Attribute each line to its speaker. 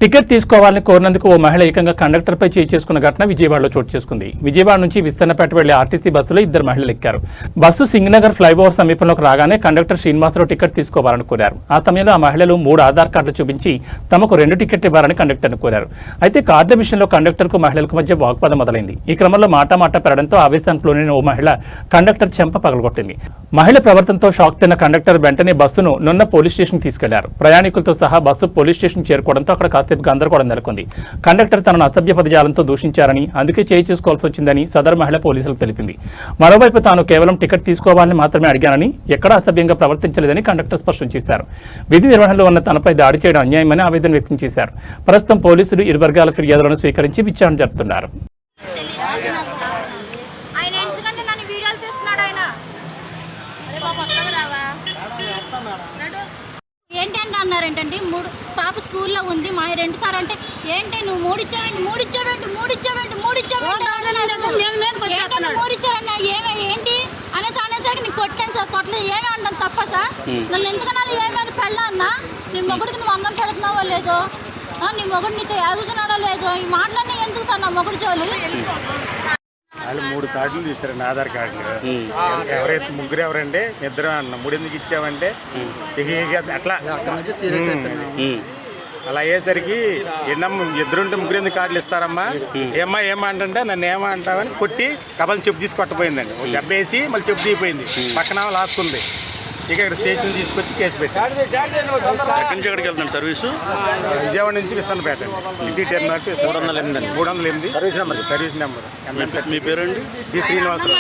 Speaker 1: Ticket తీసుకోవాలని కోరినందుకు ఓ మహిళ ఏకంగా కండక్టర్పై చేయి చేసుకున్న ఘటన విజయవాడలో చోటు చేసుకుంది. విజయవాడ నుంచి విస్తన్నపేట వెళ్లే ఆర్టీసీ బస్సులో ఇద్దరు మహిళలు ఎక్కారు. బస్సు సింగనగర్ ఫ్లైఓవర్ సమీపంలోకి రాగానే కండక్టర్ శ్రీనివాసరావు టికెట్ తీసుకోవాలని కోరారు. ఆ సమయంలో ఆ మహిళలు 3 ఆధార్ కార్డులు చూపించి తమకు 2 టికెట్లు ఇవ్వాలని కండక్టర్ను కోరారు. అయితే కార్డుల విషయంలో కండక్టర్కు మహిళలకు మధ్య వాగ్వాదం మొదలైంది. ఈ క్రమంలో మాటామాట పెరగడంతో ఆవేశానికి లోనైన ఓ మహిళ కండక్టర్ చెంప పగలగొట్టింది. మహిళ ప్రవర్తనతో షాక్ తిన్న కండక్టర్ వెంటనే బస్సును నున్న పోలీస్ స్టేషన్ తీసుకెళ్లారు. ప్రయాణికులతో సహా బస్సు పోలీస్ స్టేషన్ చేరుకోవడంతో అక్కడ కాసేపు గందరగోళం నెలకొంది. కండక్టర్ తనను అసభ్య పదజాలంతో దూషించారని, అందుకే చేయి చేసుకోవాల్సి వచ్చిందని సదరు మహిళ పోలీసులకు తెలిపింది. మరోవైపు తాను కేవలం టికెట్ తీసుకోవాలని మాత్రమే అడిగానని, ఎక్కడా అసభ్యంగా ప్రవర్తించలేదని కండక్టర్ స్పష్టం చేశారు. విధి నిర్వహణలో ఉన్న తనపై దాడి చేయడం అన్యాయమని ఆవేదన వ్యక్తం చేశారు. ప్రస్తుతం పోలీసులు ఇరు వర్గాల ఫిర్యాదులను స్వీకరించి విచారణ జరుపుతున్నారు.
Speaker 2: ఏంటంటే అన్నారేంటండి, 3 పాప స్కూల్లో ఉంది, మా 2 సార్ అంటే ఏంటి నువ్వు 3 ఇచ్చావండి ఏంటి అనేసరికి నీకు కొట్టాను సార్. కొట్టలేదు ఏమి అంటాను తప్ప సార్? నన్ను ఎందుకన్నా ఏమైనా పెళ్ళా అన్నా, నీ మొగుడికి నువ్వు అన్నం పెడుతున్నావో లేదో, నీ మొగుడు నీతో ఎదుగుతున్నాడో లేదో, ఈ మాటలన్నీ ఎందుకు సార్ నా మొగుడు జోలి?
Speaker 3: వాళ్ళు 3 కార్డులు తీస్తారండి, ఆధార్ కార్డులు. ఎవరైతే ముగ్గురు ఎవరంటే ఇద్దరు అన్న 3 ఎందుకు ఇచ్చామంటే అట్లా అలా అయ్యేసరికి ఎన్నమ్మ ఇద్దరుంటే 3 ఎందుకు కార్డులు ఇస్తారమ్మా, ఏమా అంటే నన్ను ఏమా అంటావని కొట్టి కబల్ చెప్పు తీసి కొట్టపోయిందండి. దెబ్బ వేసి మళ్ళీ చెప్పు తీయిపోయింది, పక్కన లాక్కుంది. ఇక ఇక్కడ స్టేషన్ తీసుకొచ్చి కేసు పెట్టారు.
Speaker 4: ఎక్కడికి వెళ్తాను సర్వీసు?
Speaker 3: విజయవాడ నుంచి Vistannapeta city terminal 308 service number.
Speaker 4: మీ పేరండి?
Speaker 3: శ్రీనివాసరావు.